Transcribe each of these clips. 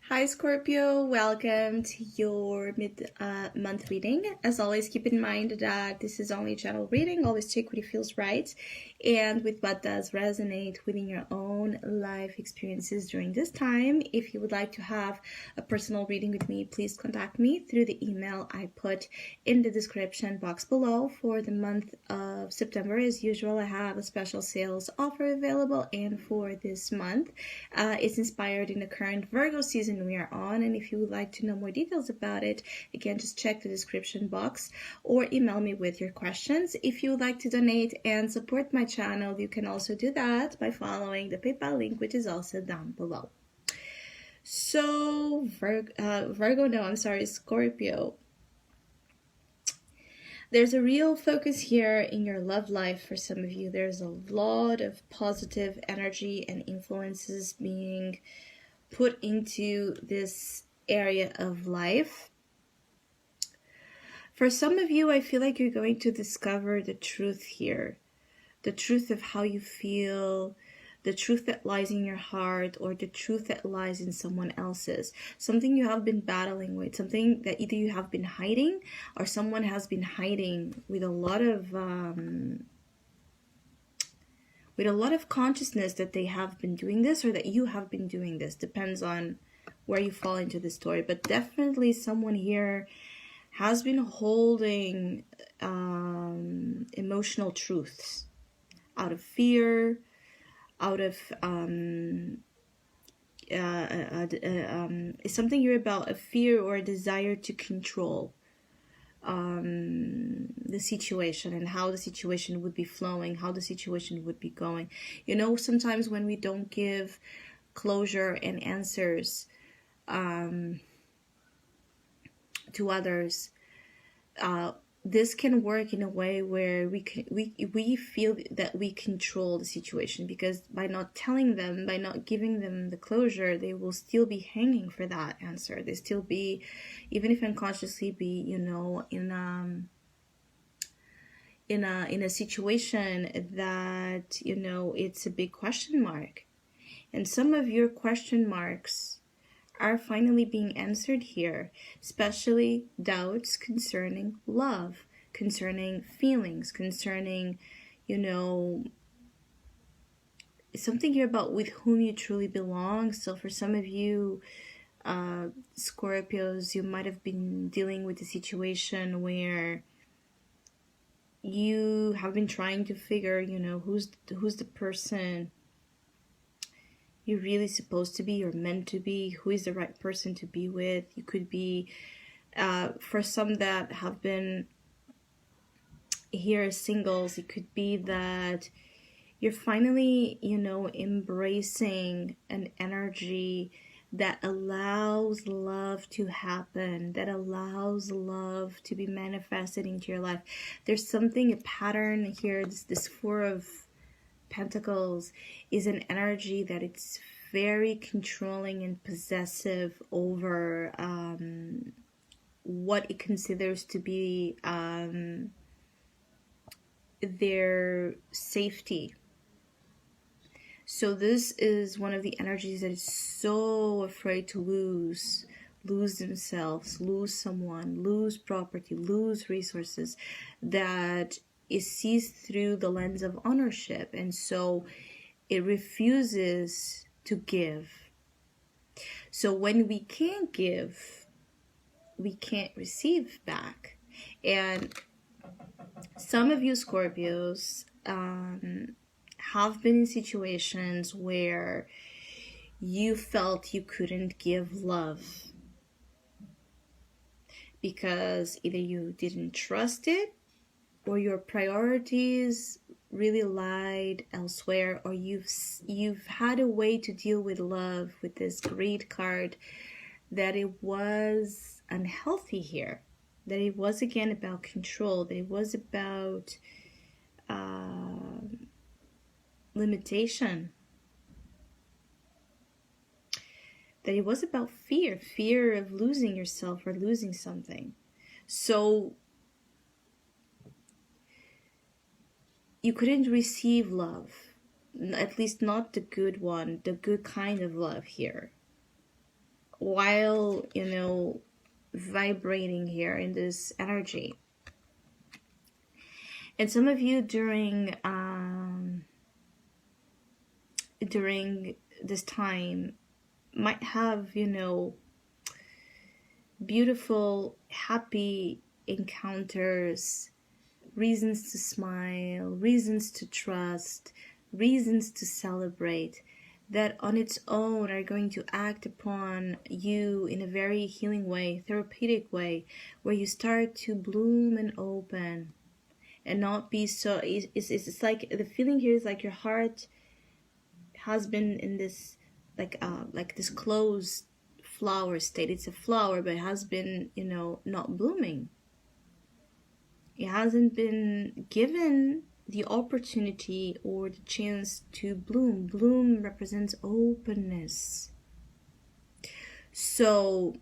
Hi Scorpio, welcome to your mid-month reading. As always, keep in mind that this is only a general reading. Always take what it feels right and with what does resonate within your own life experiences during this time. If you would like to have a personal reading with me, please contact me through the email I put in the description box below. For the month of September, as usual, I have a special sales offer available, and for this month, it's inspired in the current Virgo season we are on. And if you would like to know more details about it, again, just check the description box or email me with your questions. If you would like to donate and support my channel, you can also do that by following the PayPal link, which is also down below. So Scorpio. There's a real focus here in your love life for some of you. There's a lot of positive energy and influences being put into this area of life. For some of you, I feel like you're going to discover the truth here. The truth of how you feel, the truth that lies in your heart, or the truth that lies in someone else's. Something you have been battling with, something that either you have been hiding or someone has been hiding with a lot of consciousness that they have been doing this or that you have been doing this. Depends on where you fall into the story. But definitely someone here has been holding emotional truths out of fear, out of it's something you're about, a fear or a desire to control the situation and how the situation would be flowing, how the situation would be going. You know, sometimes when we don't give closure and answers to others, this can work in a way where we feel that we control the situation, because by not telling them, by not giving them the closure, they will still be hanging for that answer. They still be, even if unconsciously, be, you know, in a situation that, you know, it's a big question mark. And some of your question marks are finally being answered here, especially doubts concerning love, concerning feelings, concerning, you know, something here about with whom you truly belong. So for some of you, Scorpios, you might have been dealing with a situation where you have been trying to figure, you know, who's the person you're really supposed to be or meant to be, who is the right person to be with. You could be, for some that have been here as singles, it could be that you're finally, you know, embracing an energy that allows love to happen, that allows love to be manifested into your life. There's something, a pattern here. This Four of Pentacles is an energy that it's very controlling and possessive over what it considers to be their safety. So this is one of the energies that is so afraid to lose themselves, lose someone, lose property, lose resources, that it sees through the lens of ownership, and so it refuses to give. So when we can't give, we can't receive back. And some of you Scorpios have been in situations where you felt you couldn't give love because either you didn't trust it, or your priorities really lied elsewhere, or you've had a way to deal with love with this greed card that it was unhealthy here, that it was again about control, that it was about limitation, that it was about fear of losing yourself or losing something. So you couldn't receive love, at least not the good one, the good kind of love here. while, vibrating here in this energy. And some of you during this time might have, beautiful, happy encounters, reasons to smile, reasons to trust, reasons to celebrate, that on its own are going to act upon you in a very healing way, therapeutic way, where you start to bloom and open and not be so, it's like, the feeling here is like your heart has been in this, like this closed flower state. It's a flower, but it has been, not blooming. It hasn't been given the opportunity or the chance to bloom. Bloom represents openness. So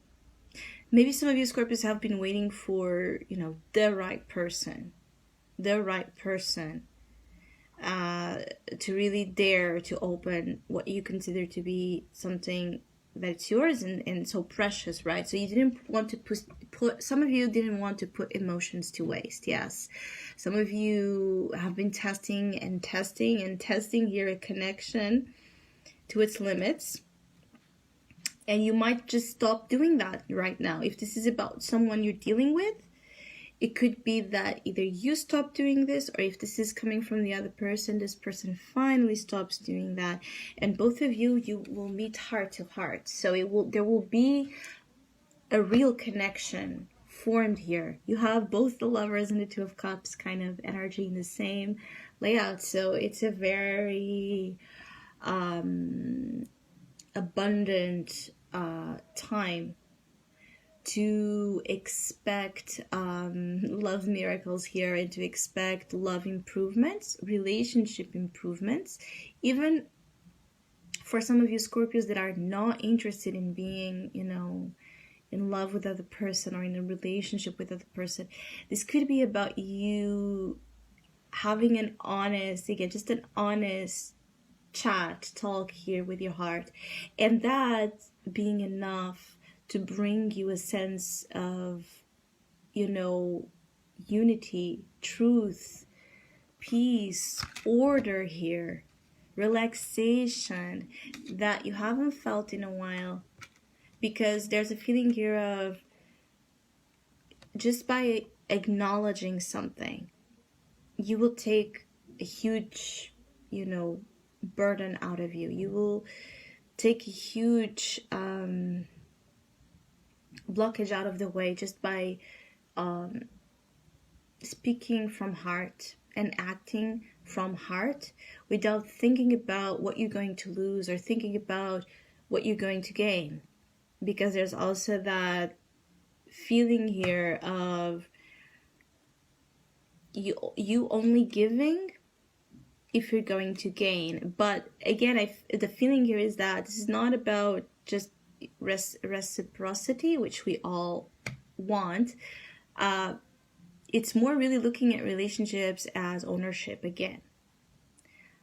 maybe some of you Scorpios have been waiting for, the right person to really dare to open what you consider to be something that's yours and so precious, right? So you didn't want to put, some of you didn't want to put emotions to waste. Yes, some of you have been testing here a connection to its limits, and you might just stop doing that right now. If this is about someone you're dealing with, it could be that either you stop doing this, or if this is coming from the other person, this person finally stops doing that, and both of you will meet heart to heart. So there will be a real connection formed here. You have both the Lovers and the Two of Cups kind of energy in the same layout, so it's a very abundant time to expect love miracles here, and to expect love improvements, relationship improvements, even for some of you Scorpios that are not interested in being, in love with other person or in a relationship with other person. This could be about you having an honest, again, just an honest talk here with your heart, and that being enough to bring you a sense of, unity, truth, peace, order here, relaxation that you haven't felt in a while. Because there's a feeling here of, just by acknowledging something, you will take a huge, burden out of you. You will take a huge blockage out of the way just by speaking from heart and acting from heart, without thinking about what you're going to lose or thinking about what you're going to gain. Because there's also that feeling here of you only giving if you're going to gain. But again, the feeling here is that this is not about just reciprocity, which we all want. It's more really looking at relationships as ownership again.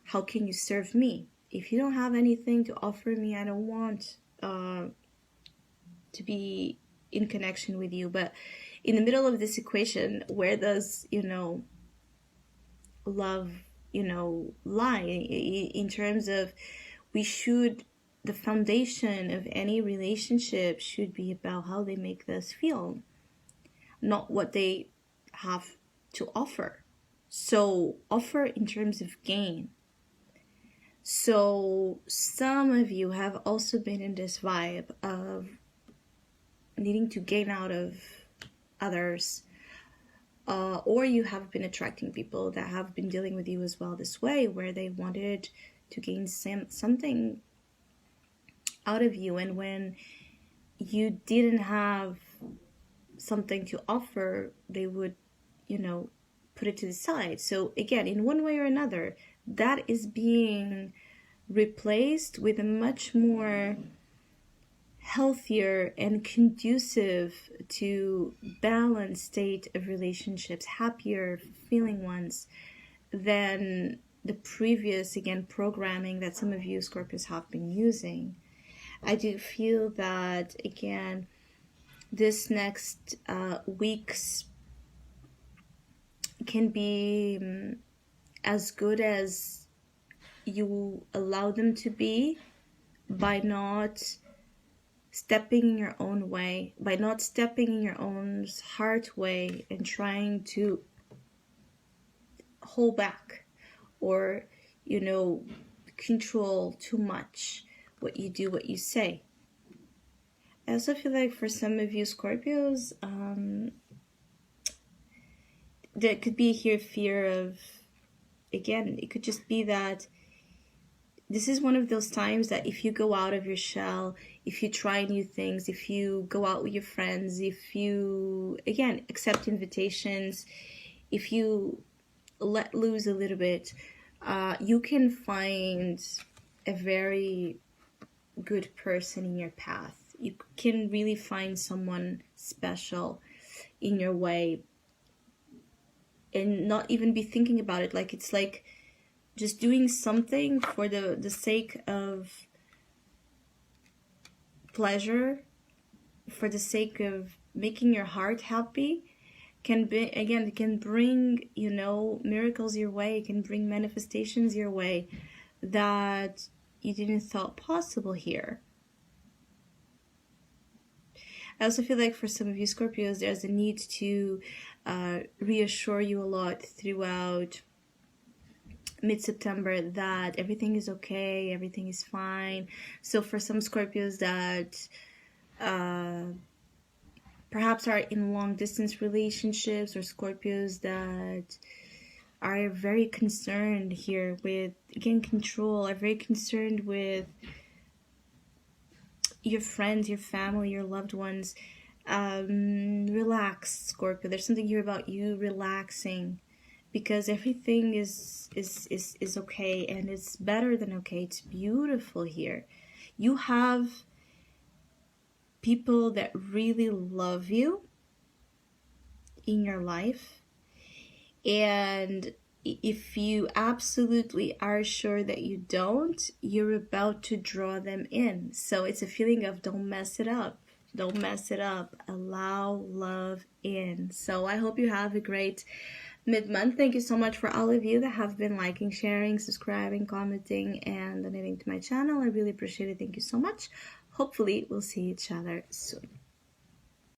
How can you serve me? If you don't have anything to offer me, I don't want to be in connection with you. But in the middle of this equation, where does, love, lie? In terms of, the foundation of any relationship should be about how they make us feel, not what they have to offer. So offer in terms of gain. So some of you have also been in this vibe of needing to gain out of others, or you have been attracting people that have been dealing with you as well this way, where they wanted to gain something out of you, and when you didn't have something to offer, they would, put it to the side. So again, in one way or another, that is being replaced with a much more healthier and conducive to balanced state of relationships, happier, fulfilling ones, than the previous, again, programming that some of you Scorpios have been using. I do feel that, again, this next weeks can be as good as you allow them to be, by not stepping in your own way, by not stepping in your own heart way and trying to hold back or, you know, control too much what you do, what you say. I also feel like for some of you Scorpios, there could be here fear of, again, it could just be that this is one of those times that if you go out of your shell, if you try new things, if you go out with your friends, if you, again, accept invitations, if you let loose a little bit, you can find a very good person in your path. You can really find someone special in your way and not even be thinking about it. Like, it's like just doing something for the sake of pleasure, for the sake of making your heart happy, can be, again, it can bring, you know, miracles your way, it can bring manifestations your way that you didn't thought possible here. I also feel like for some of you Scorpios, there's a need to reassure you a lot throughout mid-September that everything is okay, everything is fine. So for some Scorpios that perhaps are in long-distance relationships, or Scorpios that are very concerned here with, again, control, are very concerned with your friends, your family, your loved ones, relax, Scorpio. There's something here about you relaxing, because everything is okay, and it's better than okay. It's beautiful here. You have people that really love you in your life, and if you absolutely are sure that you don't, you're about to draw them in. So it's a feeling of don't mess it up. Don't mess it up. Allow love in. So I hope you have a great mid-month. Thank you so much for all of you that have been liking, sharing, subscribing, commenting, and donating to my channel. I really appreciate it. Thank you so much. Hopefully we'll see each other soon.